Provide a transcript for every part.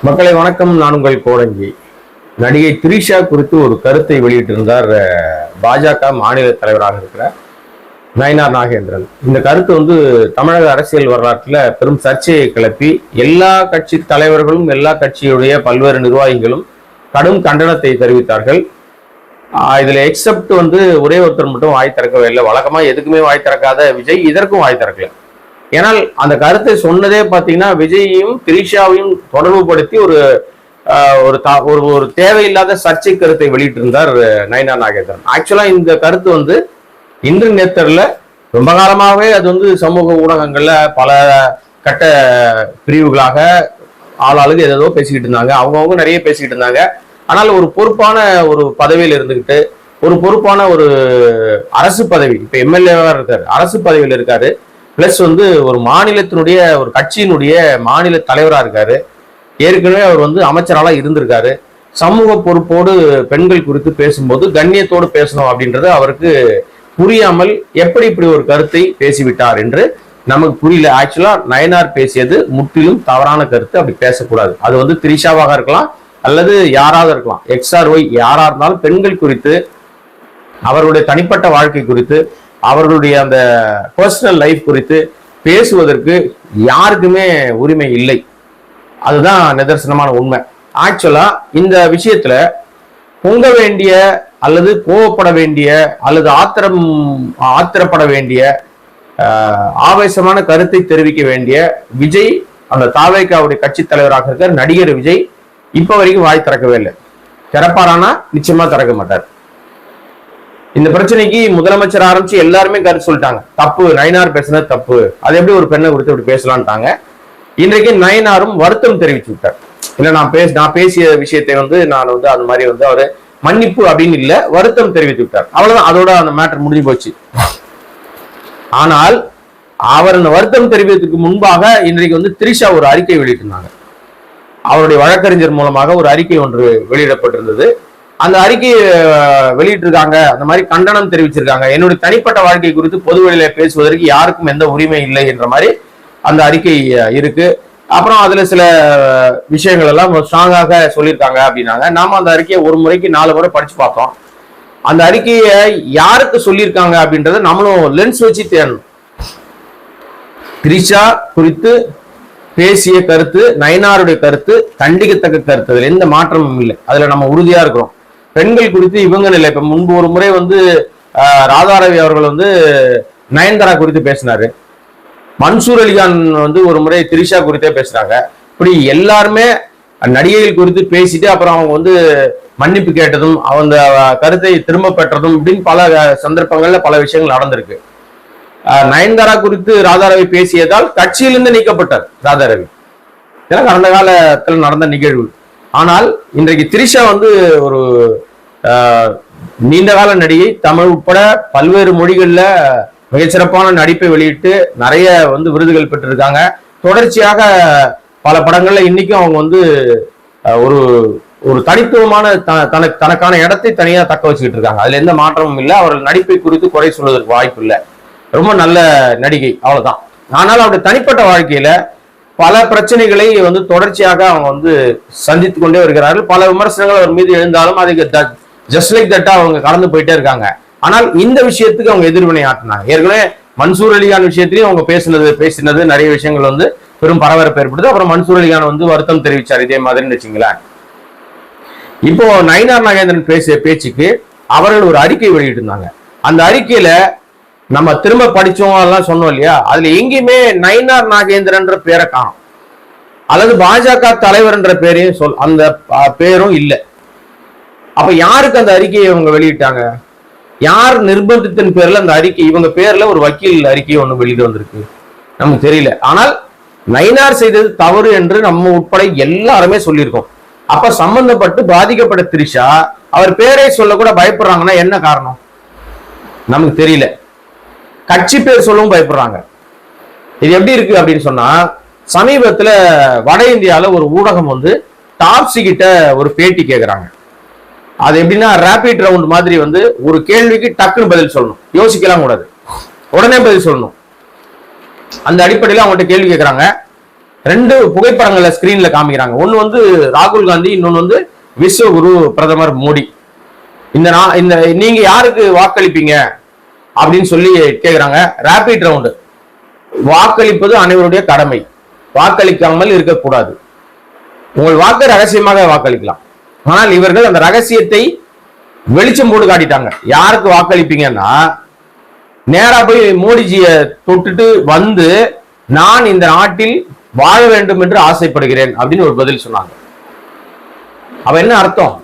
மக்களை வணக்கம். நான் உங்கள் கோடங்கி. நடிகை திரிஷா குறித்து ஒரு கருத்தை வெளியிட்டிருந்தார் பாஜக மாநில தலைவராக இருக்கிற நயினார் நாகேந்திரன். இந்த கருத்து தமிழக அரசியல் வரலாற்றில் பெரும் சர்ச்சையை கிளப்பி எல்லா கட்சி தலைவர்களும் எல்லா கட்சியுடைய பல்வேறு நிர்வாகிகளும் கடும் கண்டனத்தை தெரிவித்தார்கள். இதுல எக்ஸப்ட் ஒரே ஒருத்தர் மட்டும் வாய் திறக்கவே இல்லை. வழக்கமா எதுக்குமே வாய் திறக்காத விஜய் இதற்கும் வாய் திறக்கல. ஏனால் அந்த கருத்தை சொன்னதே பார்த்தீங்கன்னா விஜயையும் திரிஷாவையும் தொடர்பு படுத்தி ஒரு தேவையில்லாத சர்ச்சை கருத்தை வெளியிட்டிருந்தார் நயினார் நாகேந்திரன். ஆக்சுவலா இந்த கருத்து இன்று நேத்தர்ல ரொம்ப காலமாகவே அது சமூக ஊடகங்கள்ல பல கட்ட பிரிவுகளாக ஆளாளுக்கு ஏதோ பேசிக்கிட்டு இருந்தாங்க. அவங்கவுங்க நிறைய பேசிக்கிட்டு இருந்தாங்க. ஆனால் ஒரு பொறுப்பான ஒரு பதவியில் இருந்துகிட்டு ஒரு பொறுப்பான ஒரு அரசு பதவி, இப்ப எம்எல்ஏவா இருக்காரு, அரசு பதவியில் இருக்காரு, பிளஸ் ஒரு மாநிலத்தினுடைய ஒரு கட்சியினுடைய மாநில தலைவரா இருக்காரு. ஏற்கனவே அவர் அமைச்சரால இருந்திருக்காரு. சமூக பொறுப்போடு பெண்கள் குறித்து பேசும்போது கண்ணியத்தோடு பேசணும் அப்படின்றது அவருக்கு புரியாமல் எப்படி இப்படி ஒரு கருத்தை பேசிவிட்டார் என்று நமக்கு புரியல. ஆக்சுவலா நயனார் பேசியது முற்றிலும் தவறான கருத்து. அப்படி பேசக்கூடாது. அது திரிஷாவாக இருக்கலாம் அல்லது யாராவது இருக்கலாம், XRY யாரா இருந்தாலும் பெண்கள் குறித்து அவருடைய தனிப்பட்ட வாழ்க்கை குறித்து அவர்களுடைய அந்த பர்சனல் லைஃப் குறித்து பேசுவதற்கு யாருக்குமே உரிமை இல்லை. அதுதான் நிதர்சனமான உண்மை. ஆக்சுவலா இந்த விஷயத்துல பொங்க வேண்டிய அல்லது கோவப்பட வேண்டிய அல்லது ஆத்திரப்பட வேண்டிய ஆவேசமான கருத்தை தெரிவிக்க வேண்டிய விஜய், அந்த தாவேகாவுடைய கட்சி தலைவராக இருக்கிற நடிகர் விஜய் இப்ப வரைக்கும் வாய் திறக்கவே இல்லை. திறப்பாரானா நிச்சயமா திறக்க மாட்டார். இந்த பிரச்சனைக்கு முதலமைச்சர் ஆரம்பிச்சு எல்லாருமே கருத்து சொல்லிட்டாங்க. தப்பு, நயினார் பேசினது தப்பு, அது எப்படி ஒரு பெண்ணை குறித்து இப்படி பேசலான்ட்டாங்க. இன்றைக்கு நயினாரும் வருத்தம் தெரிவிச்சு விட்டார். இல்ல நான் பேசிய விஷயத்தை நான் அது மாதிரி அவரு மன்னிப்பு அப்படின்னு இல்ல, வருத்தம் தெரிவித்து விட்டார். அவ்வளவுதான், அதோட அந்த மேட்டர் முடிஞ்சு போச்சு. ஆனால் அவர் அந்த வருத்தம் தெரிவித்ததுக்கு முன்பாக இன்றைக்கு திரிஷா ஒரு அறிக்கை வெளியிட்டிருந்தாங்க. அவருடைய வழக்கறிஞர் மூலமாக ஒரு அறிக்கை ஒன்று வெளியிடப்பட்டிருந்தது. அந்த அறிக்கையை வெளியிட்டிருக்காங்க, அந்த மாதிரி கண்டனம் தெரிவிச்சிருக்காங்க. என்னுடைய தனிப்பட்ட வாழ்க்கை குறித்து பொதுவெளியில பேசுவதற்கு யாருக்கும் எந்த உரிமை இல்லை என்ற மாதிரி அந்த அறிக்கை இருக்கு. அப்புறம் அதுல சில விஷயங்கள் எல்லாம் ஸ்ட்ராங்காக சொல்லியிருக்காங்க அப்படின்னாங்க. நாம அந்த அறிக்கையை ஒரு முறைக்கு 4 முறை படிச்சு பார்த்தோம். அந்த அறிக்கையை யாருக்கு சொல்லியிருக்காங்க அப்படின்றத நம்மளும் லென்ஸ் வச்சு தேடணும். திரிஷா குறித்து பேசிய கருத்து, நயினாருடைய கருத்து கண்டிக்கத்தக்க கருத்து, அதுல எந்த மாற்றமும் இல்லை. அதுல நம்ம உறுதியா இருக்கிறோம். பெண்கள் குறித்து இவங்க இல்லை. இப்ப முன்பு ஒரு முறை ராதாரவி அவர்கள் நயன்தாரா குறித்து பேசினாரு. மன்சூர் அலிகான் ஒரு முறை திரிஷா குறித்தே பேசுறாங்க. இப்படி எல்லாருமே நடிகைகள் குறித்து பேசிட்டு அப்புறம் அவங்க மன்னிப்பு கேட்டதும் அவங்க கருத்தை திரும்ப பெற்றதும் இப்படின்னு பல சந்தர்ப்பங்கள்ல பல விஷயங்கள் நடந்திருக்கு. நயன்தாரா குறித்து ராதாரவி பேசியதால் கட்சியிலிருந்து நீக்கப்பட்டார் ராதாரவி. எனக்கு கடந்த காலத்தில் நடந்த நிகழ்வு. ஆனால் இன்றைக்கு திரிஷா ஒரு நீண்டகால நடிகை, தமிழ் உட்பட பல்வேறு மொழிகள்ல மிகச்சிறப்பான நடிப்பை வெளியிட்டு நிறைய விருதுகள் பெற்றிருக்காங்க. தொடர்ச்சியாக பல படங்கள்ல இன்னைக்கும் அவங்க ஒரு ஒரு தனித்துவமான தனக்கான இடத்தை தனியா தக்க வச்சுக்கிட்டு இருக்காங்க. அதுல எந்த மாற்றமும் இல்லை. அவர்கள் நடிப்பை குறித்து குறை சொல்வதற்கு வாய்ப்பு இல்லை. ரொம்ப நல்ல நடிகை, அவ்வளவுதான். ஆனால் அவருடைய தனிப்பட்ட வாழ்க்கையில பல பிரச்சனைகளை தொடர்ச்சியாக அவங்க சந்தித்து கொண்டே வருகிறார்கள். பல விமர்சனங்கள் அவர் மீது எழுந்தாலும் அதுக்கு ஜஸ்ட் லைக் தட்டா அவங்க கடந்து போயிட்டே இருக்காங்க. ஆனால் இந்த விஷயத்துக்கு அவங்க எதிர்வினை ஆற்றினாங்க. ஏற்கனவே மன்சூர் அலிகான் விஷயத்திலையும் அவங்க பேசினது நிறைய விஷயங்கள் பெரும் பரபரப்பு ஏற்படுது. அப்புறம் மன்சூர் அலிகான் வருத்தம் தெரிவிச்சார் இதே மாதிரின்னு வச்சுங்களேன். இப்போ நயினார் நாகேந்திரன் பேசிய பேச்சுக்கு அவர்கள் ஒரு அறிக்கை வெளியிட்டு இருந்தாங்க. அந்த அறிக்கையில நம்ம திரும்ப படிச்சோம் எல்லாம் சொன்னோம் இல்லையா, அதுல எங்கேயுமே நயினார் நாகேந்திரன் பேரை காணும், அல்லது பாஜக தலைவர் என்ற பேரையும் அந்த பேரும் இல்லை. அப்ப யாருக்கு அந்த அறிக்கையை இவங்க வெளியிட்டாங்க? யார் நிர்பந்தத்தின் பேர்ல அந்த அறிக்கை, இவங்க பேர்ல ஒரு வக்கீல் அறிக்கை ஒண்ணு வெளியிட்டு வந்திருக்கு, நமக்கு தெரியல. ஆனால் நயினார் செய்தது தவறு என்று நம்ம உட்பட எல்லாருமே சொல்லியிருக்கோம். அப்ப சம்பந்தப்பட்டு பாதிக்கப்பட்ட திரிஷா அவர் பேரை சொல்ல கூட பயப்படுறாங்கன்னா என்ன காரணம் நமக்கு தெரியல. கட்சி பேர் சொல்லவும் பயப்படுறாங்க. இது எப்படி இருக்கு அப்படின்னு சொன்னா, சமீபத்துல வட இந்தியால ஒரு ஊடகம் டாப்ஸி கிட்ட ஒரு பேட்டி கேட்கிறாங்க. அது எப்படின்னா ரேபிட் ரவுண்ட் மாதிரி ஒரு கேள்விக்கு டக்குன்னு பதில் சொல்லணும், யோசிக்கலாம் கூடாது, உடனே பதில் சொல்லணும். அந்த அடிப்படையில் அவங்கள்ட்ட கேள்வி கேட்கிறாங்க. 2 புகைப்படங்களை ஸ்கிரீன்ல காமிக்கிறாங்க. ஒன்னு வந்து ராகுல் காந்தி, இன்னொன்னு வந்து விஸ்வகுரு பிரதமர் மோடி. இந்த நீங்க யாருக்கு வாக்களிப்பீங்க அப்படின்னு சொல்லி கேக்குறாங்க. Rapid round. வாக்களிப்பது அனைவருடைய கடமை, வாக்களிக்காமல் இருக்கக்கூடாது. உங்கள் வாக்கு ரகசியமாக வாக்களிக்கலாம். ஆனால் இவர்கள் அந்த ரகசியத்தை வெளிச்சம் போட்டு காட்டிட்டாங்க. யாருக்கு வாக்களிப்பீங்கன்னா நேரா போய் மோடிஜியை தொட்டுட்டு வந்து நான் இந்த நாட்டில் வாழ வேண்டும் என்று ஆசைப்படுகிறேன் அப்படின்னு ஒரு பதில் சொன்னாங்க. அவ என்ன அர்த்தம்?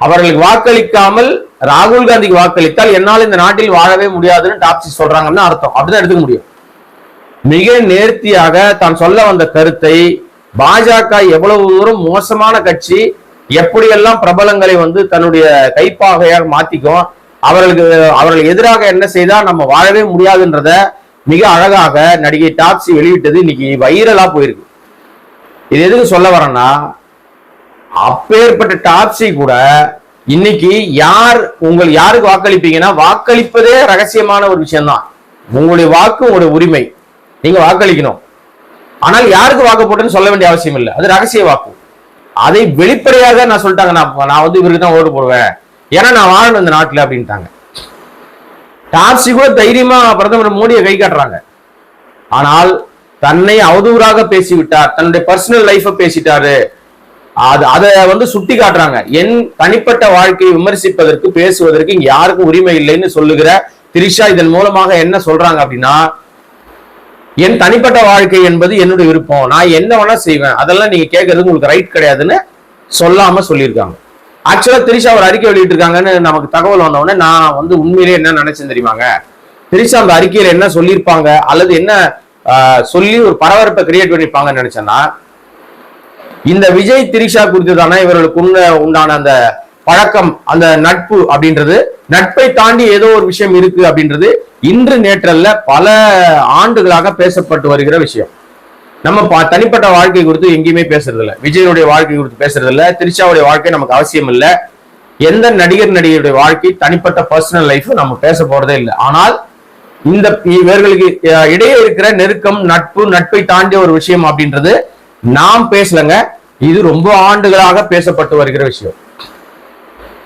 அவர்களுக்கு வாக்களிக்காமல் ராகுல் காந்திக்கு வாக்களித்தால் என்னால் இந்த நாட்டில் வாழவே முடியாதுன்னு டாப்சி சொல்றாங்கன்னு அர்த்தம். அப்படிதான் எடுத்துக்க முடியும். மிக நேர்த்தியாக தான் சொல்ல வந்த கருத்தை பாஜக எவ்வளவு தூரம் மோசமான கட்சி, எப்படியெல்லாம் பிரபலங்களை வந்து தன்னுடைய கைப்பாகையாக மாத்திக்கும், அவர்களுக்கு எதிராக என்ன செய்தா நம்ம வாழவே முடியாதுன்றத மிக அழகாக நடிகை டாப்சி வெளியிட்டது இன்னைக்கு வைரலா போயிருக்கு. இது எதுக்கு சொல்ல வரேன்னா, அப்பேற்பட்ட டாப்சி கூட இன்னைக்கு யாருக்கு வாக்களிப்பீங்கன்னா, வாக்களிப்பதே ரகசியமான ஒரு விஷயம் தான். உங்களுடைய வாக்கு உங்களுடைய உரிமை, நீங்க வாக்களிக்கணும். ஆனால் யாருக்கு வாக்கு போட்டுன்னு சொல்ல வேண்டிய அவசியம் இல்லை, அது ரகசிய வாக்கு. அதை வெளிப்படையாக நான் சொல்லிட்டாங்க, நான் வந்து இவருக்கு தான் ஓட்டு போடுவேன், ஏன்னா நான் வாழணும் இந்த நாட்டில் அப்படின்ட்டாங்க. டாப்சி கூட தைரியமா பிரதமர் மோடியை கை காட்டுறாங்க. ஆனால் தன்னை அவதூறாக பேசிவிட்டார், தன்னுடைய பர்சனல் லைஃப பேசிட்டாரு, அதை வந்து சுட்டி காட்டுறாங்க. என் தனிப்பட்ட வாழ்க்கையை விமர்சிப்பதற்கு பேசுவதற்கு இங்க யாருக்கும் உரிமை இல்லைன்னு சொல்லுகிற திரிஷா இதன் மூலமாக என்ன சொல்றாங்க அப்படின்னா, என் தனிப்பட்ட வாழ்க்கை என்பது என்னுடைய விருப்பம், நான் என்ன வேணா செய்வேன், அதெல்லாம் நீங்க கேட்கறது உங்களுக்கு ரைட் கிடையாதுன்னு சொல்லாம சொல்லியிருக்காங்க. ஆக்சுவலா திரிஷா ஒரு அறிக்கை வெளியிட்டு இருக்காங்கன்னு நமக்கு தகவல் வந்தவுடனே நான் வந்து உண்மையிலே என்ன நினைச்சேன் தெரியுமாங்க, திரிஷா அந்த அறிக்கையில என்ன சொல்லியிருப்பாங்க அல்லது என்ன சொல்லி ஒரு பரபரப்பை கிரியேட் பண்ணிருப்பாங்கன்னு நினைச்சேன்னா, இந்த விஜய் திரிஷா குறித்து தானே இவர்களுக்கு உண்டான அந்த பழக்கம், அந்த நட்பு அப்படின்றது, நட்பை தாண்டி ஏதோ ஒரு விஷயம் இருக்கு அப்படின்றது இன்று நேற்றல்ல பல ஆண்டுகளாக பேசப்பட்டு வருகிற விஷயம். நம்ம தனிப்பட்ட வாழ்க்கை குறித்து எங்கேயுமே பேசுறது இல்லை, விஜயனுடைய வாழ்க்கை குறித்து பேசுறது இல்லை, திரிஷாவுடைய வாழ்க்கை நமக்கு அவசியம் இல்லை, எந்த நடிகருடைய வாழ்க்கை தனிப்பட்ட பர்சனல் லைஃப் நம்ம பேச போறதே இல்லை. ஆனால் இந்த இவர்களுக்கு இடையே இருக்கிற நெருக்கம், நட்பை தாண்டிய ஒரு விஷயம் அப்படின்றது நாம் பேசலங்க, இது ரொம்ப ஆண்டுகளாக பேசப்பட்டு வருகிற விஷயம்.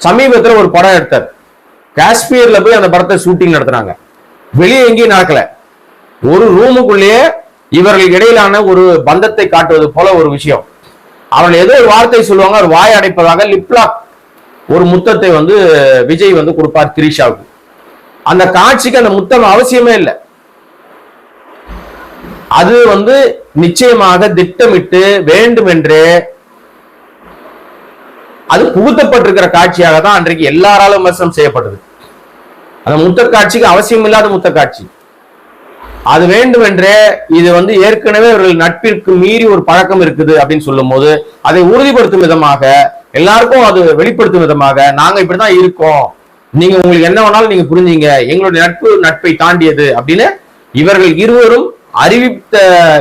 சமீபத்தில் ஒரு படம் எடுத்தார், காஷ்மீர்ல போய் அந்த படத்தை ஷூட்டிங் நடத்துறாங்க, வெளியே எங்கேயும் நடக்கல, ஒரு ரூமுக்குள்ளேயே இவர்கள் இடையிலான ஒரு பந்தத்தை காட்டுவது போல ஒரு விஷயம். அவர்கள் ஏதோ ஒரு வார்த்தை சொல்லுவாங்க, ஒரு வாய் அடைப்பதாக லிப்லாக் ஒரு முத்தத்தை வந்து விஜய் வந்து கொடுப்பார் திரிஷாவுக்கு. அந்த காட்சிக்கு அந்த முத்தம் அவசியமே இல்லை, அது வந்து நிச்சயமாக திட்டமிட்டு வேண்டுமென்றே அது புகுத்தப்பட்டிருக்கிற காட்சியாக தான் அன்றைக்கு எல்லாராலும் விமர்சனம் செய்யப்பட்டது. அந்த முத்த காட்சிக்கு அவசியம் இல்லாத முத்த காட்சி, அது வேண்டுமென்றே இது வந்து ஏற்கனவே அவர்கள் நட்பிற்கு மீறி ஒரு பழக்கம் இருக்குது அப்படின்னு சொல்லும் போது அதை உறுதிப்படுத்தும் விதமாக, எல்லாருக்கும் அது வெளிப்படுத்தும் விதமாக, நாங்க இப்படிதான் இருக்கோம், நீங்க உங்களுக்கு என்ன வேணாலும் நீங்க புரிஞ்சீங்க, எங்களுடைய நட்பை தாண்டியது அப்படின்னு இவர்கள் இருவரும் அறிவித்த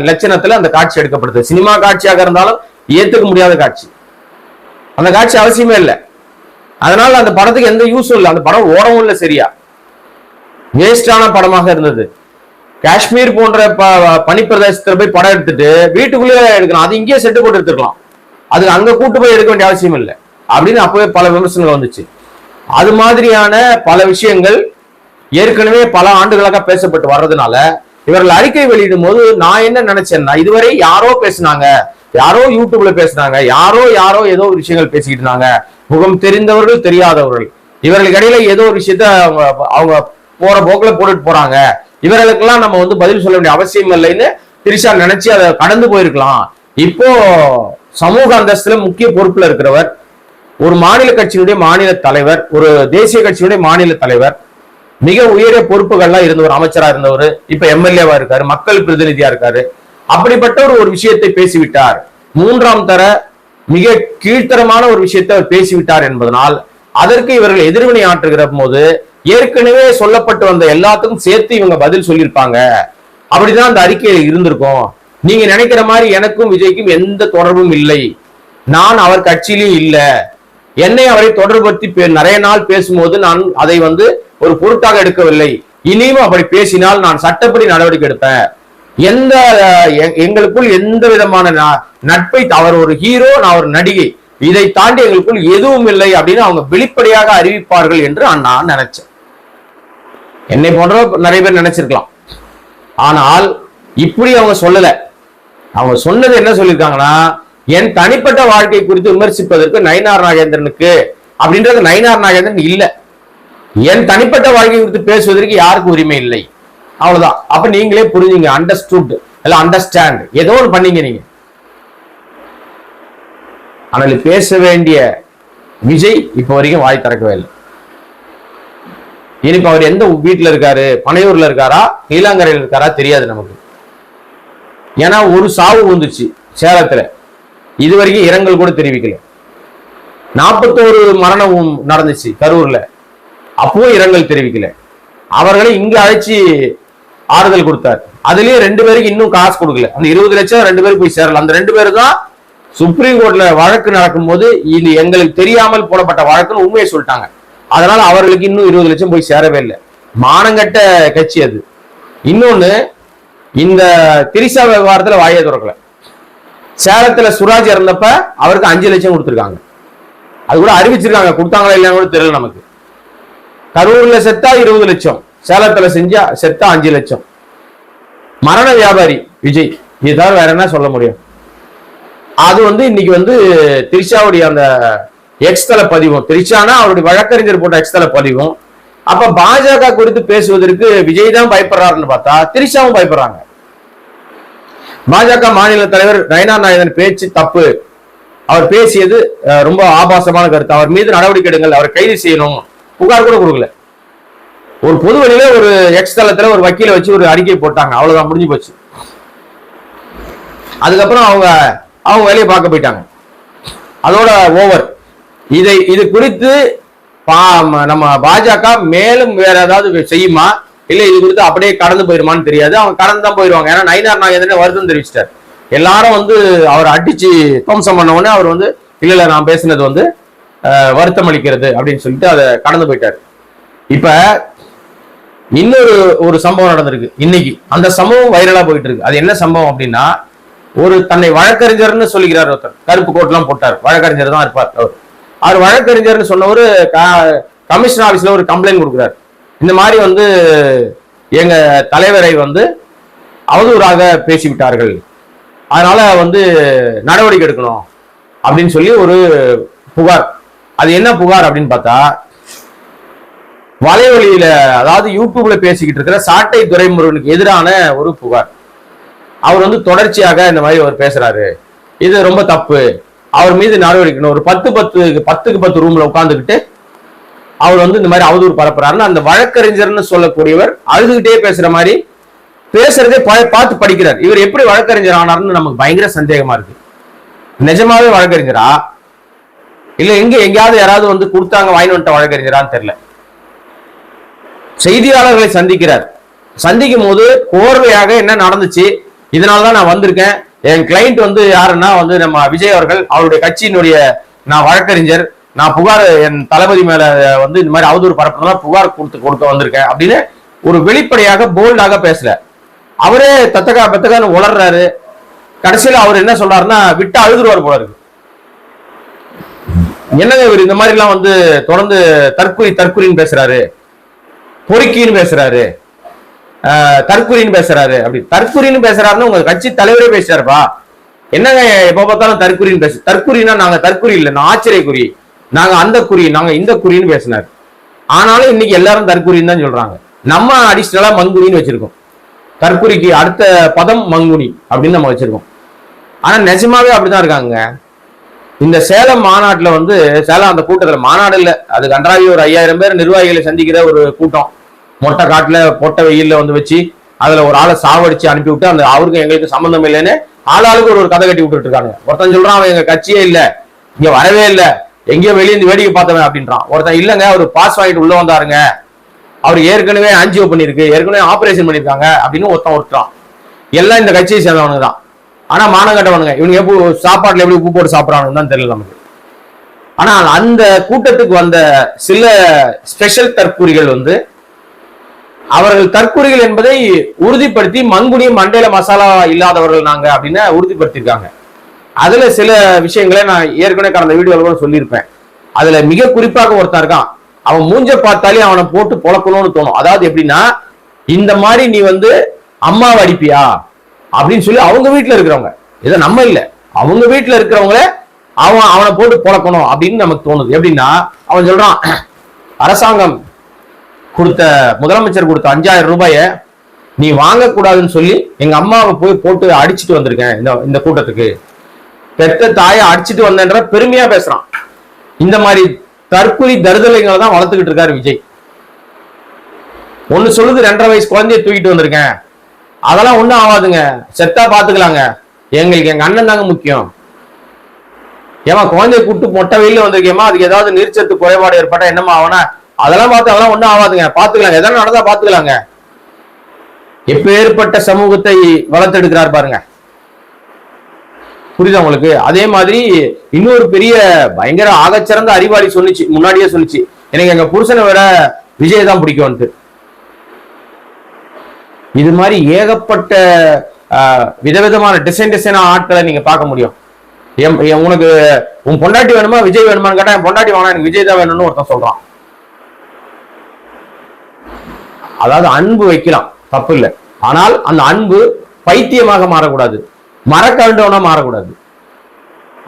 லட்சணத்துல அந்த காட்சி எடுக்கப்படுது. சினிமா காட்சியாக இருந்தாலும் ஏத்துக்க முடியாத காட்சி, அந்த காட்சி அவசியமே இல்லை. அதனால அந்த படத்துக்கு எந்த யூஸும் இல்லை, அந்த படம் ஓடவும் இல்லை, சரியா வேஸ்டான படமாக இருந்தது. காஷ்மீர் போன்ற பனிப்பிரதேசத்துல போய் படம் எடுத்துட்டு வீட்டுக்குள்ளேயே எடுக்கலாம், அது இங்கேயே செட்டு போட்டு எடுத்துக்கலாம், அது அங்க கூட்டு போய் எடுக்க வேண்டிய அவசியம் இல்லை அப்படின்னு அப்பவே பல விமர்சனங்கள் வந்துச்சு. அது மாதிரியான பல விஷயங்கள் ஏற்கனவே பல ஆண்டுகளாக பேசப்பட்டு வர்றதுனால இவர்கள் அறிக்கை வெளியிடும் போது நான் என்ன நினைச்சேன்னா, இதுவரை யாரோ பேசினாங்க, யாரோ யூடியூப்ல பேசினாங்க, யாரோ ஏதோ ஒரு விஷயங்கள் பேசிக்கிட்டு இருந்தாங்க, முகம் தெரிந்தவர்கள் தெரியாதவர்கள், இவர்களுக்கு இடையில ஏதோ ஒரு விஷயத்த அவங்க போற போக்குல போட்டுட்டு போறாங்க, இவர்களுக்கெல்லாம் நம்ம வந்து பதில் சொல்ல வேண்டிய அவசியம் இல்லைன்னு திரிஷா நினைச்சு அதை கடந்து போயிருக்கலாம். இப்போ சமூக அந்தஸ்துல முக்கிய பொறுப்புல இருக்கிறவர், ஒரு மாநில கட்சியினுடைய மாநில தலைவர், ஒரு தேசிய கட்சியினுடைய மாநில தலைவர், மிக உயரிய பொறுப்புகள்லாம் இருந்தவர், அமைச்சரா இருந்தவர், இப்ப எம்எல்ஏவா இருக்காரு, மக்கள் பிரதிநிதியா இருக்காரு. அப்படிப்பட்ட ஒரு விஷயத்தை பேசிவிட்டார், 3ஆம் தர மிக கீழ்த்தரமான ஒரு விஷயத்தை அவர் பேசிவிட்டார் என்பதனால் அதற்கு இவர்கள் எதிர்வினை ஆற்றுகிற போது ஏற்கனவே சொல்லப்பட்டு வந்த எல்லாத்துக்கும் சேர்த்து இவங்க பதில் சொல்லியிருப்பாங்க. அப்படிதான் அந்த அறிக்கையில் இருந்திருக்கும். நீங்க நினைக்கிற மாதிரி எனக்கும் விஜய்க்கும் எந்த தொடர்பும் இல்லை, நான் அவர் கட்சியிலும் இல்லை, என்னை அவரை தொடர்படுத்தி நிறைய நாள் பேசும்போது நான் அதை வந்து ஒரு பொருட்டாக எடுக்கவில்லை, இனியும் அப்படி பேசினால் நான் சட்டப்படி நடவடிக்கை எடுப்பேன், எந்த எங்களுக்குள் எந்த விதமான நட்பை, அவர் ஒரு ஹீரோ, நான் ஒரு நடிகை, இதை தாண்டி எங்களுக்குள் எதுவும் இல்லை அப்படின்னு அவங்க வெளிப்படையாக அறிவிப்பார்கள் என்று நான் நினைச்சேன். என்னை போன்ற நிறைய பேர் நினைச்சிருக்கலாம். ஆனால் இப்படி அவங்க சொல்லல. அவங்க சொன்னது என்ன சொல்லியிருக்காங்கன்னா, என் தனிப்பட்ட வாழ்க்கை குறித்து விமர்சிப்பதற்கு நயினார் நாகேந்திரனுக்கு அப்படின்றது நயினார் நாகேந்திரன் இல்ல, என் தனிப்பட்ட வாழ்க்கை குறித்து பேசுவதற்கு யாருக்கு உரிமை இல்லை, அவ்வளவுதான். அப்ப நீங்களே புரிஞ்சுங்க, அண்டர்ஸ்டுட் இல்ல அண்டர்ஸ்டாண்ட், ஏதோ ஒன்று பண்ணீங்க நீங்க. ஆனால் பேச வேண்டிய விஜய் இப்ப வரைக்கும் வாய் திறக்கவே இல்லை. இனிப்ப அவர் எந்த வீட்டுல இருக்காரு, பனையூர்ல இருக்காரா, நீலாங்கரையில் இருக்காரா தெரியாது நமக்கு. ஏன்னா ஒரு சாவு வந்துச்சு சேலத்துல, இதுவரைக்கும் இரங்கல் கூட தெரிவிக்கல. 41 மரணமும் நடந்துச்சு கரூர்ல, அப்பவும் இரங்கல் தெரிவிக்கல. அவர்களை இங்க அழைச்சி ஆறுதல் கொடுத்தார். அதுலயே 2 பேருக்கு இன்னும் காசு கொடுக்கல. அந்த 20 லட்சம் 2 பேருக்கு போய் சேரல. அந்த 2 பேரு தான் சுப்ரீம் கோர்ட்ல வழக்கு நடக்கும் போது இது எங்களுக்கு தெரியாமல் போடப்பட்ட வழக்குன்னு உண்மையை சொல்லிட்டாங்க. அதனால அவர்களுக்கு இன்னும் 20 லட்சம் போய் சேரவே இல்லை. மானங்கட்ட கட்சி அது. இன்னொன்னு, இந்த திரிசா விவகாரத்துல வாயை திறக்கல. சேலத்துல சுராஜ் இறந்தப்ப அவருக்கு 5 லட்சம் கொடுத்துருக்காங்க. அது கூட அறிவிச்சிருக்காங்க, கொடுத்தாங்களா இல்லையா கூட தெரியல நமக்கு. கரூர்ல செத்தா 20 லட்சம், சேலத்துல செஞ்சா செத்தா 5 லட்சம். மரண வியாபாரி விஜய், இது தவிர வேற என்ன சொல்ல முடியும்? அது இன்னைக்கு திரிஷாவுடைய அந்த எக்ஸ்தல பதிவும், திரிஷானா அவருடைய வழக்கறிஞர் போட்ட எக்ஸ்தல பதிவும். அப்ப பாஜக குறித்து பேசுவதற்கு விஜய் தான் பயப்படுறாருன்னு பார்த்தா திரிஷாவும் பயப்படுறாங்க. பாஜக மாநில தலைவர் நயினார் நாகேந்திரன் பேச்சு தப்பு, அவர் பேசியது ரொம்ப ஆபாசமான கருத்து, அவர் மீது நடவடிக்கை எடுங்கள், அவர் கைது செய்யணும், புகார் கூட கொடுக்கல. ஒரு பொது வழியில ஒரு எக்ஸ் தளத்துல ஒரு வக்கீல வச்சு ஒரு அறிக்கை போட்டாங்க, அவ்வளவுதான், முடிஞ்சு போச்சு. அதுக்கப்புறம் அவங்க வேலையை பார்க்க போயிட்டாங்க, அதோட ஓவர். இது குறித்து நம்ம பாஜக மேலும் வேற ஏதாவது செய்யுமா, இல்ல இது குறித்து அப்படியே கடந்து போயிருமான்னு தெரியாது. அவங்க கடந்து தான் போயிருவாங்க. ஏன்னா நயினார் நாகேந்திரன் வருத்தம் தெரிவிச்சிட்டார். எல்லாரும் அவர் அடிச்சு துவம்சம் பண்ண உடனே அவர் இல்ல நான் பேசினது வருத்தம் அளிக்கிறது அப்படின்னு சொல்லிட்டு அதை கடந்து போயிட்டார். இப்ப இன்னொரு சம்பவம் நடந்திருக்கு இன்னைக்கு. அந்த சம்பவம் வைரலா போயிட்டு இருக்கு. அது என்ன சம்பவம் அப்படின்னா, ஒரு தன்னை வழக்கறிஞர்னு சொல்லிக்கிறார் ஒருத்தர், கருப்பு கோட்லாம் போட்டார், வழக்கறிஞர் தான் இருப்பார் அவர் வழக்கறிஞர்னு சொன்னவர் கமிஷன் ஆபீஸ்ல ஒரு கம்ப்ளைண்ட் கொடுக்குறாரு. இந்த மாதிரி எங்க தலைவரை அவதூறாக பேசிவிட்டார்கள், அதனால நடவடிக்கை எடுக்கணும் அப்படின்னு சொல்லி ஒரு புகார். அது என்ன புகார் அப்படின்னு பார்த்தா, வலைவழியில அதாவது யூடியூப்ல பேசிக்கிட்டு இருக்கிற சாட்டை துரைமுருகனுக்கு எதிரான ஒரு புகார். அவர் தொடர்ச்சியாக இந்த மாதிரி அவர் பேசுறாரு, இது ரொம்ப தப்பு, அவர் மீது நடவடிக்கை. ஒரு 10 ரூம்ல உட்கார்ந்துக்கிட்டு அவர் இந்த மாதிரி அவதூறு பரப்புறாருன்னு அந்த வழக்கறிஞர்னு சொல்லக்கூடியவர் அழுதுகிட்டே பேசுற மாதிரி பேசுறதே பார்த்து படிக்கிறார். இவர் எப்படி வழக்கறிஞர் ஆனார்னு நமக்கு பயங்கர சந்தேகமா இருக்கு. நிஜமாவே வழக்கறிஞரா இல்ல எங்கேயாவது யாராவது கொடுத்தாங்க வாங்கி வந்துட்ட வழக்கறிஞரான்னு தெரியல. செய்தியாளர்களை சந்திக்கிறார். சந்திக்கும் போது கோர்வையாக என்ன நடந்துச்சு, இதனாலதான் நான் வந்திருக்கேன், என் கிளைண்ட் யாருன்னா நம்ம விஜய் அவர்கள், அவருடைய கட்சியினுடைய நான் வழக்கறிஞர், நான் புகார் என் தளபதி மேல இந்த மாதிரி அவதூறு பரப்புறதா புகார் கொடுக்க வந்திருக்கேன் அப்படின்னு ஒரு வெளிப்படையாக போல்டாக பேசல. அவரே பெத்தகான்னு உளர்றாரு. கடைசியில அவர் என்ன சொல்றாருன்னா, விட்டு அழுதுருவார் போல இருக்கு. என்னங்க இவர் இந்த மாதிரி எல்லாம் தொடர்ந்து தற்குறின்னு பேசுறாரு, பொறுக்கின்னு பேசுறாரு, தற்குறின்னு பேசுறாரு. அப்படி தற்குறின்னு பேசுறாருன்னு உங்க கட்சி தலைவரே பேசுறாருப்பா. என்னங்க எப்ப பார்த்தாலும் தற்குறின்னு பேசு. தற்குறின்னா நாங்க தற்குறி இல்லை, நான் ஆச்சரியக்குறி, நாங்க அந்த குறி, நாங்க இந்த குறின்னு பேசினார். ஆனாலும் இன்னைக்கு எல்லாரும் தற்குறின்னு தான் சொல்றாங்க. நம்ம அடிஷனலா மங்குனின்னு வச்சிருக்கோம். தற்குறிக்கு அடுத்த பதம் மங்குனி அப்படின்னு நம்ம வச்சிருக்கோம். ஆனா நிஜமாவே அப்படிதான் இருக்காங்க. இந்த சேலம் மாநாட்டுல சேலம் அந்த கூட்டத்துல, மாநாடு இல்ல, அது கன்றாவி ஒரு 5000 பேர் நிர்வாகிகளை சந்திக்கிற ஒரு கூட்டம். மொட்டை காட்டுல பொட்ட வெயில்ல வச்சு அதுல ஒரு ஆளை சாவடிச்சு அனுப்பி விட்டு அந்த அவருக்கு எங்களுக்கு சம்பந்தம் இல்லைன்னு ஆளாளுக்கு ஒரு கதை கட்டி விட்டுட்டு இருக்காங்க. ஒருத்தன் சொல்றான் அவன் எங்க கட்சியே இல்ல, இங்க வரவே இல்லை, எங்கேயோ வெளியே வேடிக்கை பார்த்தவன் அப்படின்றான். ஒருத்தன் இல்லங்க அவர் பாஸ் வாங்கிட்டு உள்ள வந்தாருங்க, அவர் ஏற்கனவே ஆன்ஜியோ பண்ணிருக்கு, ஏற்கனவே ஆபரேஷன் பண்ணிருக்காங்க அப்படின்னு ஒருத்தன். எல்லாம் இந்த கட்சியை சேர்ந்தவனுங்க தான். ஆனா மானங்கட்டவனுங்க, இவனுங்க எப்போ சாப்பாட்டுல எப்படி உப்பு போட்டு சாப்பிடறானுன்னு தான் தெரியல நமக்கு. ஆனால் அந்த கூட்டத்துக்கு வந்த சில ஸ்பெஷல் தற்கூரிகள் அவர்கள் தற்குறிகள் என்பதை உறுதிப்படுத்தி மண்குனியும் மண்டையில மசாலா இல்லாதவர்கள் நாங்க அப்படின்னு உறுதிப்படுத்திருக்காங்க. அதுல சில விஷயங்களை நான் ஏற்கனவே கடந்த வீடியோல கூட சொல்லியிருப்பேன். அதுல மிக குறிப்பாக ஒருத்தன் இருக்கான், அவன் மூஞ்ச பார்த்தாலே அவனை போட்டு பொழக்கணும்னு தோணும். அதாவது எப்படின்னா, இந்த மாதிரி நீ அம்மாவை அடிப்பியா அப்படின்னு சொல்லி அவங்க வீட்டுல இருக்கிறவங்க, இதை நம்ம இல்ல, அவங்க வீட்டுல இருக்கிறவங்கள அவனை போட்டு பொழக்கணும் அப்படின்னு நமக்கு தோணுது. எப்படின்னா, அவன் சொல்றான், அரசாங்கம் கொடுத்த, முதலமைச்சர் கொடுத்த 5000 ரூபாய நீ வாங்கக்கூடாதுன்னு சொல்லி எங்க அம்மாவை போட்டு அடிச்சுட்டு வந்திருக்கேன் இந்த கூட்டத்துக்கு, பெத்த தாயை அடிச்சுட்டு வந்தேன்ற பெருமையா பேசுறான். இந்த மாதிரி தற்குறி தருதலைகளை தான் வளர்த்துக்கிட்டு இருக்காரு விஜய். ஒண்ணு சொல்லுது 2.5 வயசு குழந்தைய தூக்கிட்டு வந்திருக்கேன், அதெல்லாம் ஒண்ணும் ஆகாதுங்க, செத்தா பாத்துக்கலாங்க, எங்களுக்கு எங்க அண்ணன் தாங்க முக்கியம். ஏமா குழந்தைய கூப்பிட்டு மொட்டை வெயில வந்திருக்கேமா, அதுக்கு ஏதாவது நீர்ச்சத்து குறைபாடு ஏற்பட்டா என்னமா ஆகுனா, அதெல்லாம் பார்த்து அதெல்லாம் ஒண்ணும் ஆகாதுங்க, பாத்துக்கலாங்க, எதாவது நடந்தா பாத்துக்கலாங்க. எப்ப ஏற்பட்ட சமூகத்தை வளர்த்தெடுக்கிறார் பாருங்க, புரியுதா உங்களுக்கு? அதே மாதிரி இன்னொரு பெரிய பயங்கர ஆகச்சிறந்த அறிவாளி சொல்லிச்சு, முன்னாடியே சொல்லிச்சு, எனக்கு எங்க புருஷனை விட விஜய் தான் பிடிக்கும்ட்டு. இது மாதிரி ஏகப்பட்ட விதவிதமான டிசைனா ஆட்களை நீங்க பார்க்க முடியும். உனக்கு உன் பொண்டாட்டி வேணுமா விஜய் வேணுமான்னு கேட்டா, என் பொண்டாட்டி வேணா, எனக்கு விஜய் தான் வேணும்னு ஒருத்தன் சொல்றான். அதாவது அன்பு வைக்கலாம், தப்பு இல்லை, ஆனால் அந்த அன்பு பைத்தியமாக மாறக்கூடாது, மறக்கண்டவனா மாறக்கூடாது,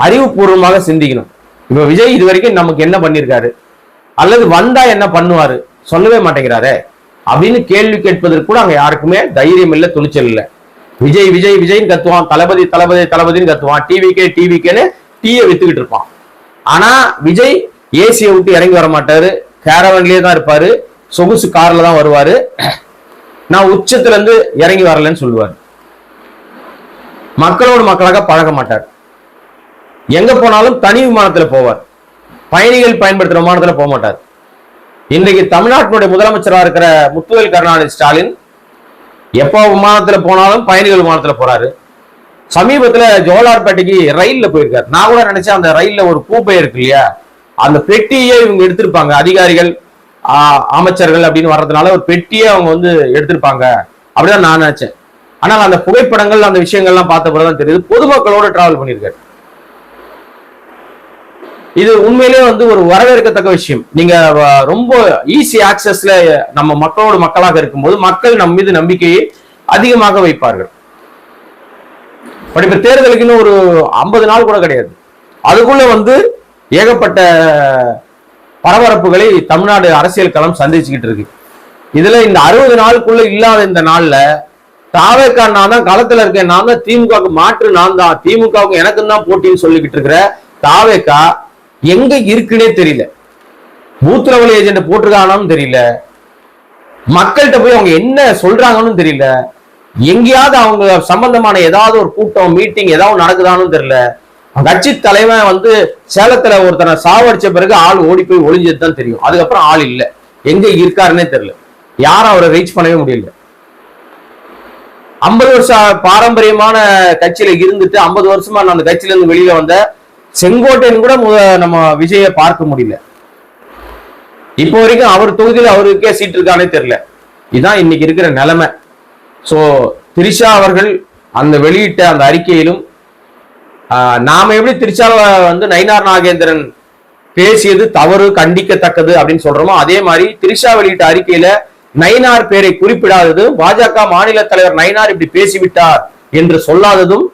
அறிவுபூர்வமாக சிந்திக்கணும். இப்ப விஜய் இது வரைக்கும் நமக்கு என்ன பண்ணிருக்காரு, அல்லது வந்தா என்ன பண்ணுவாரு சொல்லவே மாட்டேங்கிறாரே அப்படின்னு கேள்வி கேட்பதற்கு கூட அங்க யாருக்குமே தைரியம் இல்லை, துணிச்சல் இல்லை. விஜய் விஜய் விஜய்னு கத்துவான், தளபதி தளபதி தளபதினு கத்துவான், டிவிக்கேன்னு டீயை வித்துக்கிட்டு இருப்பான். ஆனா விஜய் ஏசியை விட்டு இறங்கி வர மாட்டாரு, கேரவன்லயே தான் இருப்பாரு, சொகுசு கார்ல தான் வருவாரு, நான் உச்சத்துல இருந்து இறங்கி வரலன்னு சொல்லுவாரு. மக்களோடு மக்களாக பழக மாட்டார், எங்க போனாலும் தனி விமானத்துல போவார், பயணிகள் பயன்படுத்துற விமானத்துல போக மாட்டார். இன்றைக்கு தமிழ்நாட்டினுடைய முதலமைச்சராக இருக்கிற முத்துவேல் கருணாநிதி ஸ்டாலின் எப்போ விமானத்துல போனாலும் பயணிகள் விமானத்துல போறாரு. சமீபத்துல ஜோலார்பேட்டைக்கு ரயில்ல போயிருக்காரு. நான் கூட நினைச்சேன் அந்த ரயில்ல ஒரு பூப்பை இருக்கு இல்லையா, அந்த பெட்டியே இவங்க எடுத்திருப்பாங்க, அதிகாரிகள் அமைச்சர்கள் அப்படின்னு வர்றதுனால ஒரு பெட்டியே அவங்க எடுத்திருப்பாங்க அப்படிதான் நான் நினைச்சேன். ஆனால் அந்த புகைப்படங்கள் அந்த விஷயங்கள்லாம் பார்த்த பிறகுதான் தெரியுது பொதுமக்களோட டிராவல் பண்ணியிருக்காரு. இது உண்மையிலே ஒரு வரவேற்கத்தக்க விஷயம். நீங்க ரொம்ப ஈஸி ஆக்சஸ்ல நம்ம மக்களோடு மக்களாக இருக்கும்போது மக்கள் நம் மீது நம்பிக்கையை அதிகமாக வைப்பார்கள். இப்ப தேர்தலுக்கு இன்னும் ஒரு 50 நாள் கூட கிடையாது, அதுக்குள்ள ஏகப்பட்ட பரபரப்புகளை தமிழ்நாடு அரசியல் களம் சந்திச்சுக்கிட்டு இருக்கு. இதுல இந்த 60 நாளுக்குள்ள இல்லாத இந்த நாள்ல தாவேக்கா நான் தான் களத்துல இருக்கேன், நான் தான் திமுகவுக்கு மாற்று, நான் தான் திமுகவுக்கு எனக்கும் தான் போட்டின்னு சொல்லிக்கிட்டு இருக்கிற தாவேக்கா எங்க இருக்குன்னே தெரியல, பூத் லெவல் ஏஜென்ட் போட்டிருக்காங்கன்னு தெரியல, மக்கள்கிட்ட போய் அவங்க என்ன சொல்றாங்கன்னு தெரியல, எங்கேயாவது அவங்க சம்பந்தமான ஏதாவது ஒரு கூட்டம் மீட்டிங் ஏதாவது நடக்குதான்னு தெரியல. கட்சி தலைவன் சேலத்துல ஒருத்தனை சாவடிச்ச பிறகு ஆள் ஓடி போய் ஒளிஞ்சது தான் தெரியும், அதுக்கப்புறம் ஆள் இல்லை, எங்க இருக்காருன்னே தெரியல, யாரும் அவரை ரீச் பண்ணவே முடியல. 50 வருஷம் பாரம்பரியமான கட்சியில இருந்துட்டு 50 வருஷமா அந்த கட்சியில இருந்து வெளியில வந்த செங்கோட்டையன் கூட நம்ம விஜய பார்க்க முடியல. இப்போ வரைக்கும் அவர் தொகுதியில் அவருக்கே சீட் இருக்கானே தெரியல. இதுதான் இன்னைக்கு இருக்கிற நிலைமை. சோ திரிஷா அவர்கள் அந்த வெளியிட்ட அந்த அறிக்கையிலும் நாம எப்படி திரிஷாவை நயினார் நாகேந்திரன் பேசியது தவறு, கண்டிக்கத்தக்கது அப்படின்னு சொல்றோமோ, அதே மாதிரி திரிஷா வெளியிட்ட அறிக்கையில நயினார் பேரை குறிப்பிடாதது, பாஜக மாநில தலைவர் நயினார் இப்படி பேசிவிட்டார் என்று சொல்லாததும்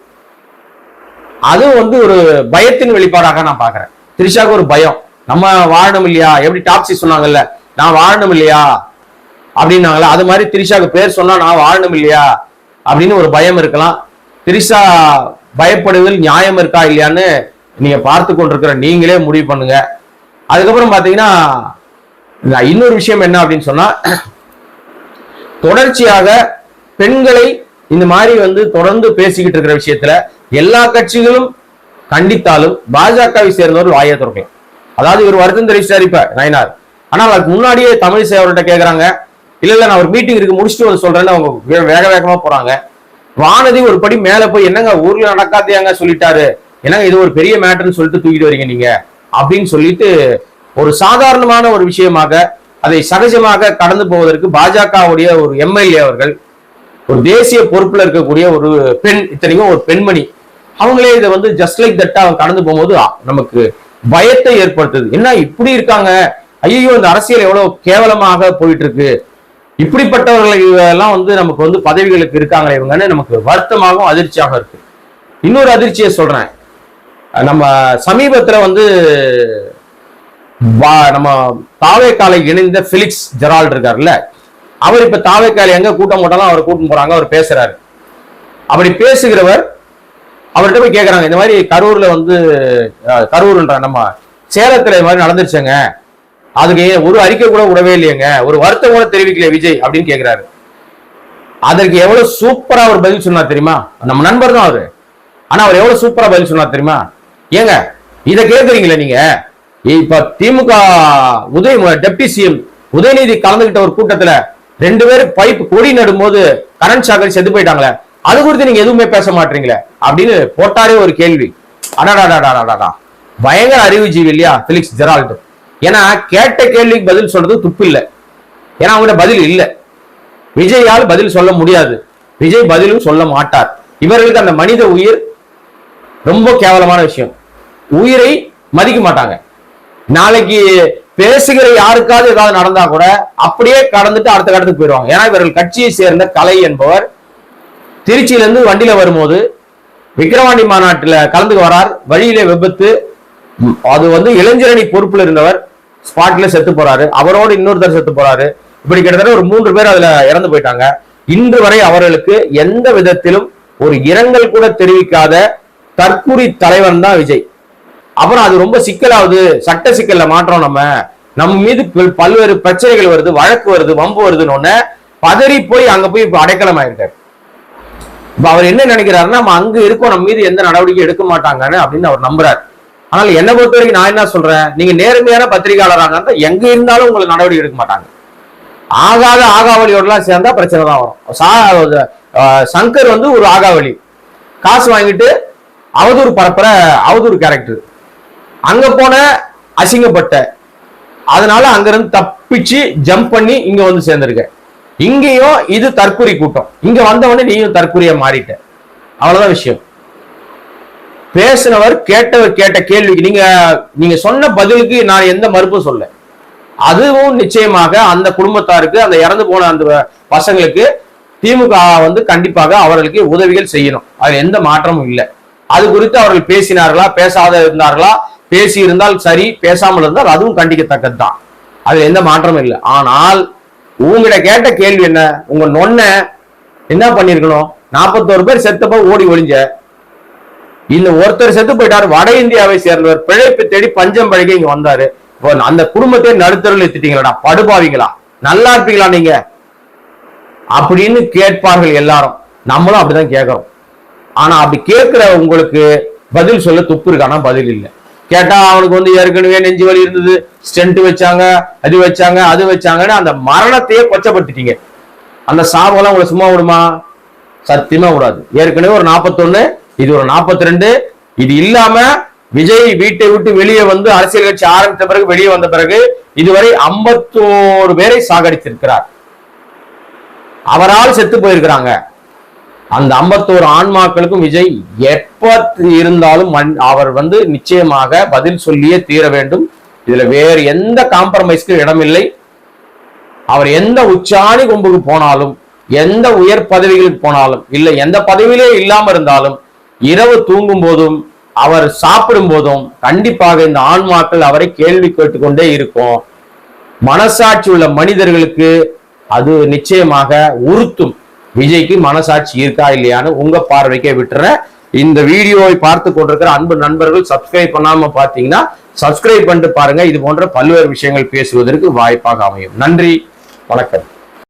அது ஒரு பயத்தின் வெளிப்பாடாக நான் பாக்குறேன். திரிஷாவுக்கு ஒரு பயம், நம்ம வாழணும் இல்லையா, எப்படி டாப்ஸி சொன்னாங்கல்ல நான் வாழணும் இல்லையா அப்படின்னாங்களா, அது மாதிரி திரிஷாவுக்கு பேர் சொன்னா நான் வாழணும் இல்லையா அப்படின்னு ஒரு பயம் இருக்கலாம். திரிஷா பயப்படுவதில் நியாயம் இருக்கா இல்லையான்னு நீங்க பார்த்து கொண்டிருக்கிற நீங்களே முடிவு பண்ணுங்க. அதுக்கப்புறம் பாத்தீங்கன்னா இன்னொரு விஷயம் என்ன அப்படின்னு சொன்னா, தொடர்ச்சியாக பெண்களை இந்த மாதிரி தொடர்ந்து பேசிக்கிட்டு இருக்கிற விஷயத்துல எல்லா கட்சிகளும் கண்டித்தாலும் பாஜகவை சேர்ந்தவர்கள் வாயை திறக்கலாம். அதாவது இவர் வருத்தம் தெரிவிச்சார் இப்ப நயினார், ஆனால் அதுக்கு முன்னாடியே தமிழிசை அவர்கிட்ட கேட்கறாங்க, இல்ல நான் ஒரு மீட்டிங் இருக்கு முடிச்சுட்டு சொல்றேன்னு அவங்க வேக வேகமா போறாங்க. வானதி ஒரு படி மேல போய் என்னங்க ஊர்ல நடக்காதையாங்க சொல்லிட்டாரு, என்னங்க இது ஒரு பெரிய மேட்டர்னு சொல்லிட்டு தூக்கிட்டு வரீங்க நீங்க அப்படின்னு சொல்லிட்டு ஒரு சாதாரணமான ஒரு விஷயமாக அதை சகஜமாக கடந்து போவதற்கு பாஜகவுடைய ஒரு எம்எல்ஏ அவர்கள், ஒரு தேசிய பொறுப்புல இருக்கக்கூடிய ஒரு பெண், இத்தனைக்கும் ஒரு பெண்மணி, அவங்களே இதை வந்து ஜஸ்ட் லைக் தட்டா அவங்க கடந்து போகும்போது நமக்கு பயத்தை ஏற்படுத்துது. என்ன இப்படி இருக்காங்க, ஐயோ இந்த அரசியல் எவ்வளவு கேவலமாக போயிட்டு இருக்கு, இப்படிப்பட்டவர்கள் எல்லாம் வந்து நமக்கு வந்து பதவிகளுக்கு இருக்காங்களே இவங்கன்னு நமக்கு வருத்தமாகவும் அதிர்ச்சியாக இருக்கு. இன்னொரு அதிர்ச்சியை சொல்றேன். நம்ம சமீபத்துல வந்து நம்ம தாவேக்காலை இணைந்த பிலிக்ஸ் ஜெரால்ட் இருக்காருல்ல, அவர் இப்ப தாவேக்காலை எங்க கூட்டம் போட்டாலும் அவர் கூட்டம் போறாங்க, அவர் பேசுறாரு. அப்படி பேசுகிறவர் அவர்கிட்ட போய் கேட்கறாங்க, இந்த மாதிரி கரூர்ல வந்து கரூர்ன்ற நம்ம சேலத்துல இது மாதிரி நடந்துருச்சுங்க, அதுக்கு ஒரு அறிக்கை கூட விடவே இல்லையங்க, ஒரு வருத்தம் கூட தெரிவிக்கல விஜய் அப்படின்னு கேட்கிறாரு. அதற்கு எவ்வளவு சூப்பரா அவர் பதில் சொன்னார் தெரியுமா? நம்ம நண்பர் தான் அவரு, ஆனா அவர் எவ்வளவு சூப்பரா பதில் சொன்னார் தெரியுமா? ஏங்க இதை கேட்கறீங்களா நீங்க? இப்ப திமுக டெப்டி சிஎம் உதயநிதி கலந்துகிட்ட ஒரு கூட்டத்துல 2 பேர் பைப் கொடி நடும்போது கரண் சாகர் செத்து போயிட்டாங்களே, அது குறித்து நீங்க எதுவுமே பேச மாட்டீங்களே அப்படின்னு போட்டாரே ஒரு கேள்வி. அடாடாடாடாடா, பயங்கர அறிவுஜீவி இல்லையா பிலிக்ஸ் ஜெரால்ட்? ஏன்னா கேட்ட கேள்விக்கு பதில் சொல்றது துப்பு இல்லை, ஏன்னா அவங்ககிட்ட பதில் இல்லை. விஜயால் பதில் சொல்ல முடியாது, விஜய் பதிலும் சொல்ல மாட்டார். இவர்களுக்கு அந்த மனித உயிர் ரொம்ப கேவலமான விஷயம், உயிரை மதிக்க மாட்டாங்க. நாளைக்கு பேசுகிற யாருக்காவது ஏதாவது நடந்தா கூட அப்படியே கடந்துட்டு அடுத்த கட்டத்துக்கு போயிடுவாங்க. ஏன்னா இவர்கள் கட்சியை சேர்ந்த கலை என்பவர் திருச்சியில இருந்து வண்டியில வரும்போது விக்கிரவாண்டி மாநாட்டில் கலந்துக்கு வரார், வழியிலே விபத்து. அது வந்து இளைஞரணி பொறுப்புல இருந்தவர் ஸ்பாட்ல செத்து போறாரு, அவரோடு இன்னொருத்தர் செத்து போறாரு. இப்படி கிட்டத்தட்ட ஒரு 3 பேர் அதுல இறந்து போயிட்டாங்க. இன்று வரை அவர்களுக்கு எந்த விதத்திலும் ஒரு இரங்கல் கூட தெரிவிக்காத தற்குறி தலைவன் தான் விஜய். அப்புறம் அது ரொம்ப சிக்கலாவது, சட்ட சிக்கல்ல மாற்றம், நம்ம மீது பல்வேறு பிரச்சனைகள் வருது, வழக்கு வருது, வம்பு வருதுன்னு பதறி போய் அங்க போய் இப்ப அடைக்கலம் ஆயிருக்காரு. இப்ப அவர் என்ன நினைக்கிறாருன்னா, நம்ம அங்க இருக்கோம், நம்ம மீது எந்த நடவடிக்கை எடுக்க மாட்டாங்கன்னு அப்படின்னு அவர் நம்புறாரு. ஆனால் என்னை பொறுத்த வரைக்கும் நான் என்ன சொல்றேன், நீங்க நேர்மையான பத்திரிகையாளராக இருந்தா எங்க இருந்தாலும் உங்களுக்கு நடவடிக்கை எடுக்க மாட்டாங்க. ஆகாத ஆகாவளியோடலாம் சேர்ந்தா பிரச்சனை தான் வரும். சங்கர் வந்து ஒரு ஆகாவளி, காசு வாங்கிட்டு அவதூறு பரப்புற அவதூறு கேரக்டர், அங்க போன அசிங்கப்பட்ட, அதனால அங்கிருந்து தப்பிச்சு ஜம்ப் பண்ணி இங்க வந்து சேர்ந்திருக்க. இங்கேயும் இது தற்குறி கூட்டம், இங்க வந்தவொடனே நீயும் தற்குறியா மாறிட்ட, அவ்வளவுதான் விஷயம். பேசினவர் கேட்டவர் கேட்ட கேள்விக்கு நீங்க சொன்ன பதிலுக்கு நான் எந்த மறுப்பும் சொல்ல. அதுவும் நிச்சயமாக அந்த குடும்பத்தாருக்கு, அந்த இறந்து போன அந்த பசங்களுக்கு திமுக வந்து கண்டிப்பாக அவர்களுக்கு உதவிகள் செய்யணும், அது எந்த மாற்றமும் இல்லை. அது குறித்து அவர்கள் பேசினார்களா, பேசாத இருந்தார்களா, பேசி இருந்தால் சரி, பேசாமல் இருந்தால் அதுவும் கண்டிக்கத்தக்கது தான், அது எந்த மாற்றமும் இல்லை. ஆனால் உங்ககிட்ட கேட்ட கேள்வி என்ன, உங்க நொன்ன என்ன பண்ணிருக்கணும்? 41 பேர் செத்தப்ப ஓடி ஒளிஞ்ச, இந்த ஒருத்தர் செத்து போயிட்டாரு, வட இந்தியாவை சேர்ந்தவர், பிழைப்பு தேடி பஞ்சம் பழகி இங்க வந்தாரு, அந்த குடும்பத்தை நடுத்தருள் எத்திட்டீங்களா, படுபாவீங்களா, நல்லா இருப்பீங்களா நீங்க அப்படின்னு கேட்பார்கள் எல்லாரும். நம்மளும் அப்படிதான் கேட்கிறோம். ஆனா அப்படி கேட்கிற உங்களுக்கு பதில் சொல்ல துப்பு இருக்கானா? பதில் இல்லை. கேட்டா அவனுக்கு வந்து ஏற்கனவே நெஞ்சு வலி இருந்தது, ஸ்டென்ட் வச்சாங்க, அது வச்சாங்க, அது வச்சாங்கன்னு அந்த மரணத்தையே கொச்சப்படுத்திட்டீங்க. அந்த சாபம்லாம் உங்களை சும்மா விடுமா? சத்தியமா விடாது. ஏற்கனவே ஒரு 41, இது ஒரு 42. இது இல்லாம விஜய் வீட்டை விட்டு வெளியே வந்து அரசியல் கட்சி ஆரம்பித்த பிறகு, வெளியே வந்த பிறகு இதுவரை 51 பேரை சாகடித்திருக்கிறார். அவரால் செத்து போயிருக்கிறாங்க. அந்த 51 ஆன்மாக்களுக்கும் விஜய் எப்ப இருந்தாலும் அவர் வந்து நிச்சயமாக பதில் சொல்லியே தீர வேண்டும். இதுல வேறு எந்த காம்ப்ரமைஸ்க்கு இடமில்லை. அவர் எந்த உச்சாணி கொம்புக்கு போனாலும், எந்த உயர் பதவிகளுக்கு போனாலும், இல்லை எந்த பதவியிலே இல்லாம இருந்தாலும், இரவு தூங்கும் போதும் அவர் சாப்பிடும் போதும் கண்டிப்பாக இந்த ஆன்மாக்கள் அவரை கேள்வி கேட்டுக்கொண்டே இருக்கும். மனசாட்சி உள்ள மனிதர்களுக்கு அது நிச்சயமாக உறுத்தும். விஜய்க்கு மனசாட்சி இருக்கா இல்லையான்னு உங்க பார்வைக்கே விட்டுறேன். இந்த வீடியோவை பார்த்து கொண்டிருக்கிற அன்பு நண்பர்கள் சப்ஸ்கிரைப் பண்ணாம பாத்தீங்கன்னா சப்ஸ்கிரைப் பண்ணிட்டு பாருங்க. இது போன்ற பல்வேறு விஷயங்கள் பேசுவதற்கு வாய்ப்பாக அமையும். நன்றி, வணக்கம்.